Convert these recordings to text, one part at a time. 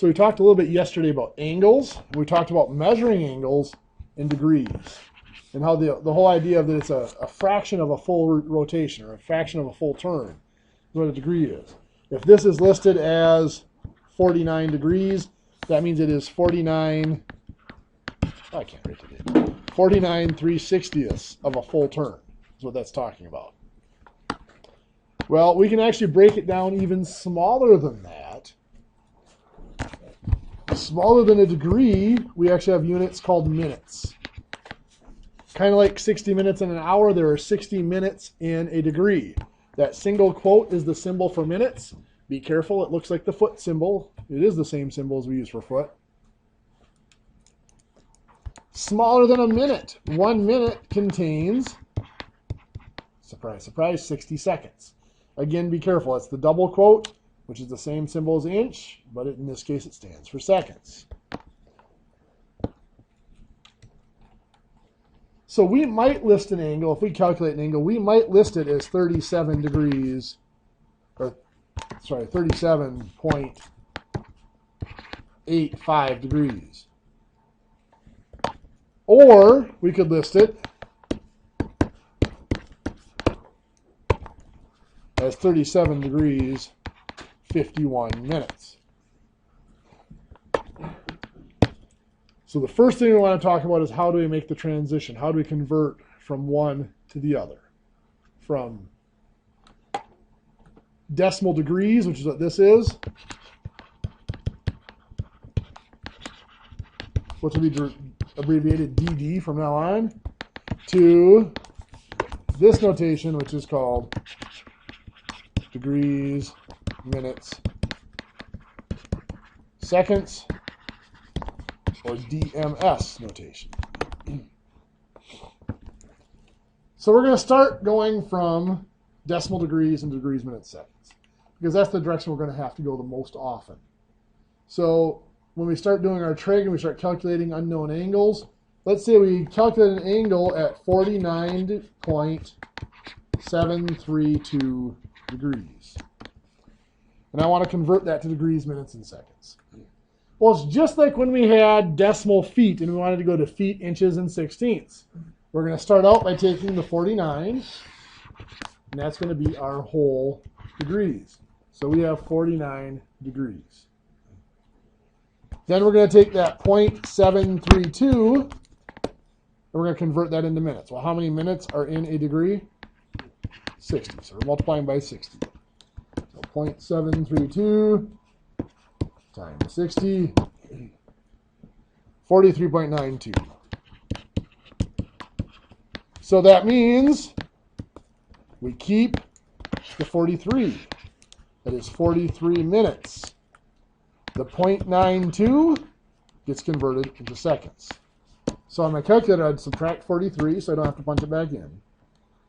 So we talked a little bit yesterday about angles. We talked about measuring angles in degrees, and how the whole idea of that it's a fraction of a full rotation, or a fraction of a full turn, is what a degree is. If this is listed as 49 degrees, that means it is 49, I can't write it, 49 3/60ths of a full turn is what that's talking about. Well, we can actually break it down even smaller than that. Smaller than a degree, we actually have units called minutes. Kind of like 60 minutes in an hour, there are 60 minutes in a degree. That single quote is the symbol for minutes. Be careful, it looks like the foot symbol. It is the same symbol as we use for foot. Smaller than a minute. 1 minute contains, surprise, surprise, 60 seconds. Again, be careful. It's the double quote, which is the same symbol as inch, but in this case it stands for seconds. So we might list an angle, if we calculate an angle, we might list it as 37 degrees, or sorry, 37.85 degrees. Or we could list it as 37 degrees, 51 minutes. So the first thing we want to talk about is how do we make the transition? How do we convert from one to the other? From decimal degrees, which is what this is, which will be abbreviated DD from now on, to this notation, which is called degrees, minutes, seconds, or DMS notation. So we're going to start going from decimal degrees into degrees, minutes, seconds, because that's the direction we're going to have to go the most often. So when we start doing our trig and we start calculating unknown angles, let's say we calculate an angle at 49.732 degrees. And I want to convert that to degrees, minutes, and seconds. Well, it's just like when we had decimal feet and we wanted to go to feet, inches, and sixteenths. We're going to start out by taking the 49, and that's going to be our whole degrees. So we have 49 degrees. Then we're going to take that 0.732, and we're going to convert that into minutes. Well, how many minutes are in a degree? 60. So we're multiplying by 60. So 0.732 times 60, 43.92. So that means we keep the 43. That is 43 minutes. The 0.92 gets converted into seconds. So on my calculator, I'd subtract 43 so I don't have to punch it back in.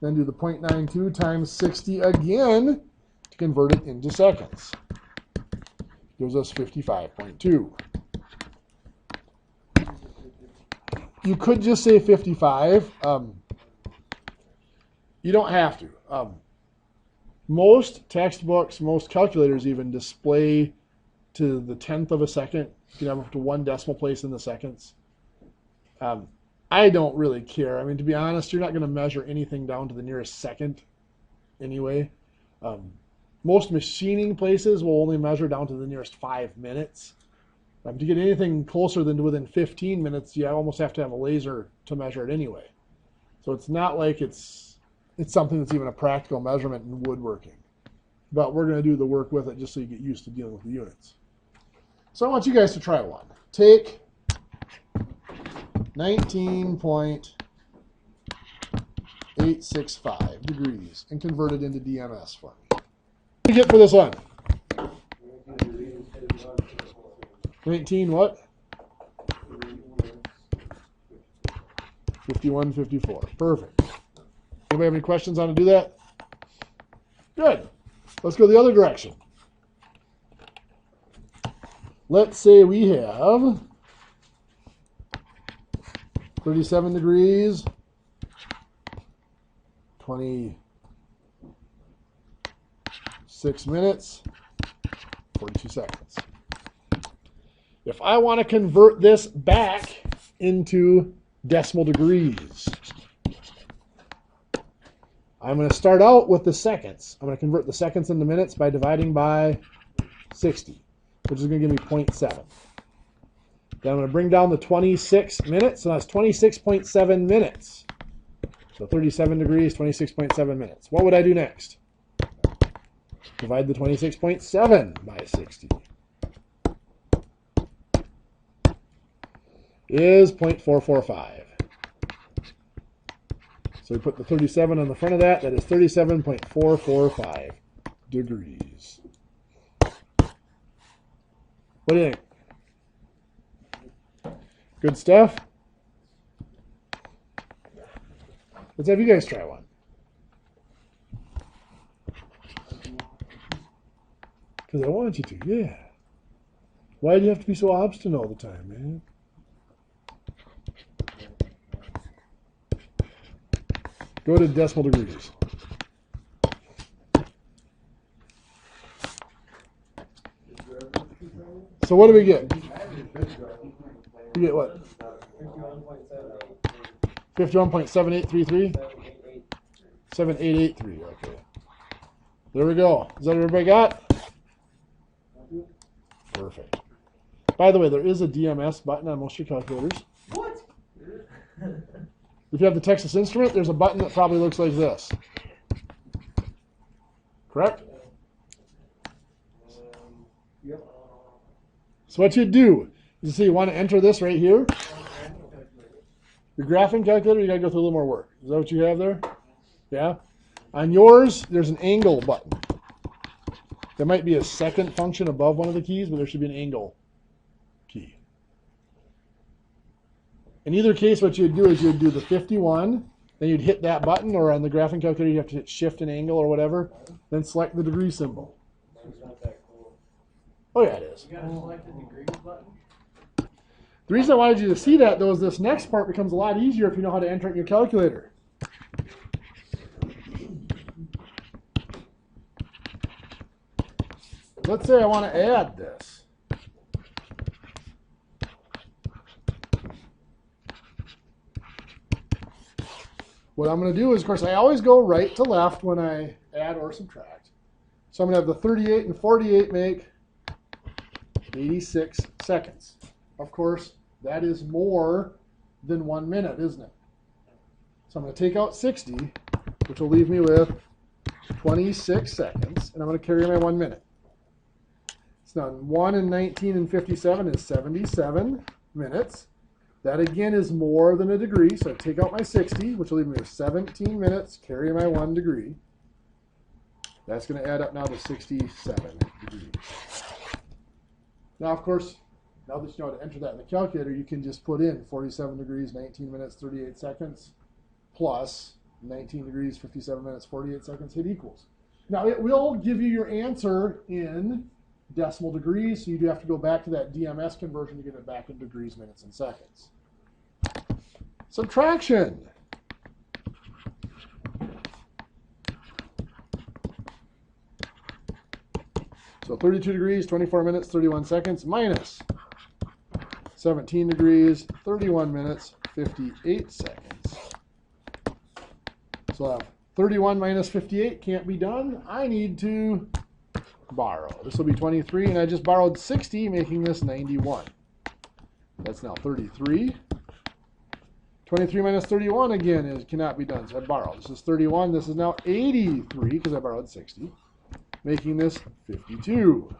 Then do the 0.92 times 60 again to convert it into seconds. Gives us 55.2. You could just say 55. You don't have to. Most textbooks, most calculators even display to the 10th of a second. You can have up to one decimal place in the seconds. I don't really care. I mean, to be honest, you're not going to measure anything down to the nearest second anyway. Most machining places will only measure down to the nearest 5 minutes. To get anything closer than to within 15 minutes, you almost have to have a laser to measure it anyway. So it's not like it's something that's even a practical measurement in woodworking. But we're going to do the work with it just so you get used to dealing with the units. So I want you guys to try one. Take 19.865 degrees and convert it into DMS for me. What do you get for this one? 19 what? 51.54. Perfect. Anybody have any questions on how to do that? Good. Let's go the other direction. Let's say we have 37 degrees, 26 minutes, 42 seconds. If I want to convert this back into decimal degrees, I'm going to start out with the seconds. I'm going to convert the seconds into minutes by dividing by 60, which is going to give me 0.7. Then I'm going to bring down the 26 minutes, so that's 26.7 minutes. So 37 degrees, 26.7 minutes. What would I do next? Divide the 26.7 by 60. Is 0.445. So we put the 37 on the front of that. That is 37.445 degrees. What do you think? Good stuff? Let's have you guys try one. Because I want you to, yeah. Why do you have to be so obstinate all the time, man? Go to decimal degrees. So what do we get? We get what? 51.7833? 7883, okay. There we go. Is that what everybody got? Perfect. By the way, there is a DMS button on most of your calculators. What? If you have the Texas Instrument, there's a button that probably looks like this. Correct? Yep. So what you do is, you see, you want to enter this right here. Your graphing calculator, you got to go through a little more work. Is that what you have there? Yeah? On yours, there's an angle button. There might be a second function above one of the keys, but there should be an angle key. In either case, what you'd do is you'd do the 51, then you'd hit that button, or on the graphing calculator, you have to hit shift and angle or whatever, then select the degree symbol. It's not that cool. Oh, yeah, it is. You gotta select the degrees button? The reason I wanted you to see that, though, is this next part becomes a lot easier if you know how to enter it in your calculator. Let's say I want to add this. What I'm going to do is, of course, I always go right to left when I add or subtract. So I'm going to have the 38 and 48 make 86 seconds. Of course, that is more than 1 minute, isn't it? So I'm going to take out 60, which will leave me with 26 seconds, and I'm going to carry my 1 minute. So now 1 and 19 and 57 is 77 minutes. That again is more than a degree, so I take out my 60, which will leave me with 17 minutes, carry my 1 degree. That's going to add up now to 67 degrees. Now, of course, now that you know how to enter that in the calculator, you can just put in 47 degrees, 19 minutes, 38 seconds, plus 19 degrees, 57 minutes, 48 seconds, hit equals. Now, it will give you your answer in decimal degrees, so you do have to go back to that DMS conversion to get it back in degrees, minutes, and seconds. Subtraction. So 32 degrees, 24 minutes, 31 seconds, minus 17 degrees, 31 minutes, 58 seconds. So 31 minus 58 can't be done. I need to borrow. This will be 23, and I just borrowed 60, making this 91. That's now 33. 23 minus 31 again cannot be done, so I borrow. This is 31. This is now 83 because I borrowed 60, making this 52.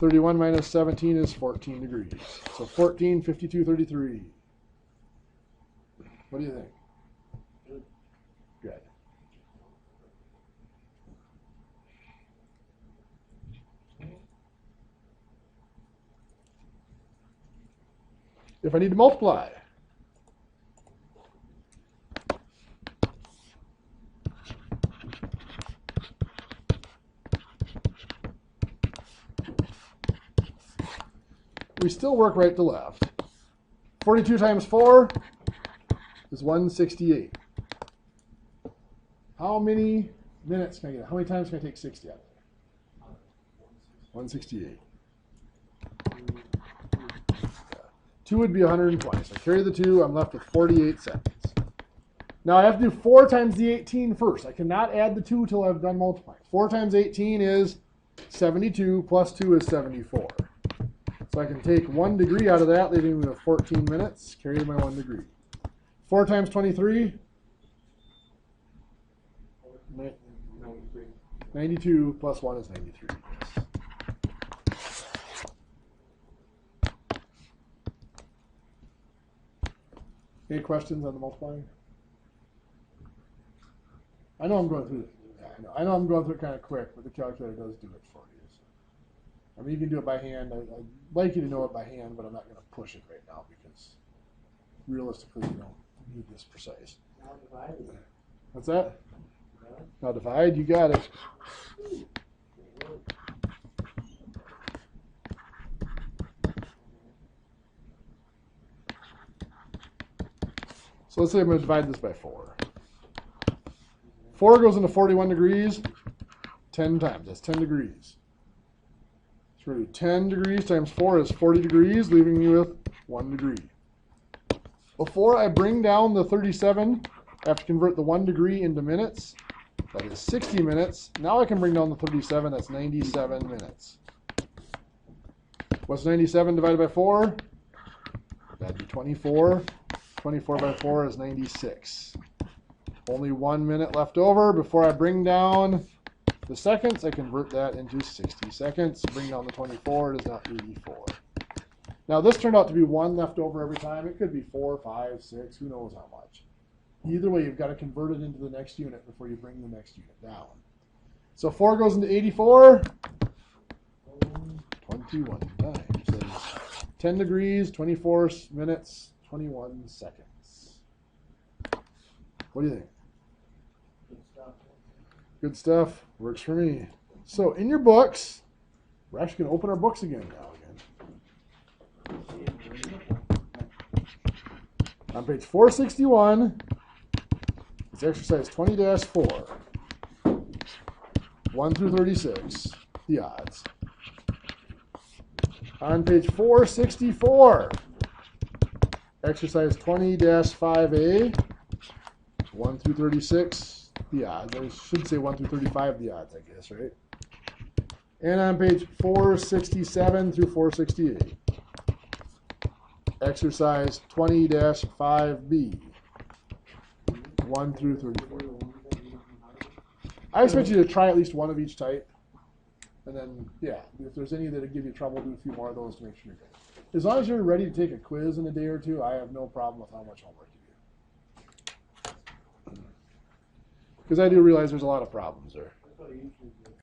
31 minus 17 is 14 degrees. So 14, 52, 33. What do you think? Good. If I need to multiply, we still work right to left. 42 times 4 is 168. How many minutes can I get? How many times can I take 60 out of there? 168. 2 would be 120. So I carry the 2, I'm left with 48 seconds. Now I have to do 4 times the 18 first. I cannot add the 2 till I've done multiplying. 4 times 18 is 72, plus 2 is 74. So I can take 1 degree out of that, leaving me with 14 minutes, carry my 1 degree. 4 times 23? 92 plus 1 is 93. Any questions on the multiplying? I know I'm going through it. I know I'm going through it kind of quick, but the calculator does do it for you. So. I mean, you can do it by hand. I'd like you to know it by hand, but I'm not going to push it right now because realistically, you don't need this precise. Now divided. What's that? Now divide, you got it. So let's say I'm going to divide this by 4. 4 goes into 41 degrees 10 times. That's 10 degrees. So we're going to do 10 degrees times 4 is 40 degrees, leaving me with 1 degree. Before I bring down the 37, I have to convert the 1 degree into minutes. That is 60 minutes. Now I can bring down the 37. That's 97 minutes. What's 97 divided by 4? That'd be 24. 24 by 4 is 96. Only 1 minute left over. Before I bring down the seconds, I convert that into 60 seconds. Bring down the 24. It is now 84. Now this turned out to be 1 left over every time. It could be 4, 5, 6. Who knows how much. Either way, you've got to convert it into the next unit before you bring the next unit down. So 4 goes into 84. 21 times. So 10 degrees, 24 minutes, 21 seconds. What do you think? Good stuff. Good stuff. Works for me. So in your books, we're actually going to open our books again now. On page 461, it's exercise 20-4. 1 through 36, the odds. On page 464, exercise 20-5A, 1 through 36, the odds. I should say 1 through 35, the odds, I guess, right? And on page 467 through 468, exercise 20-5B, 1 through 34. I expect you to try at least one of each type. And then, yeah, if there's any that give you trouble, do a few more of those to make sure you're good. As long as you're ready to take a quiz in a day or two, I have no problem with how much homework you do. Because I do realize there's a lot of problems there. That's what I usually do.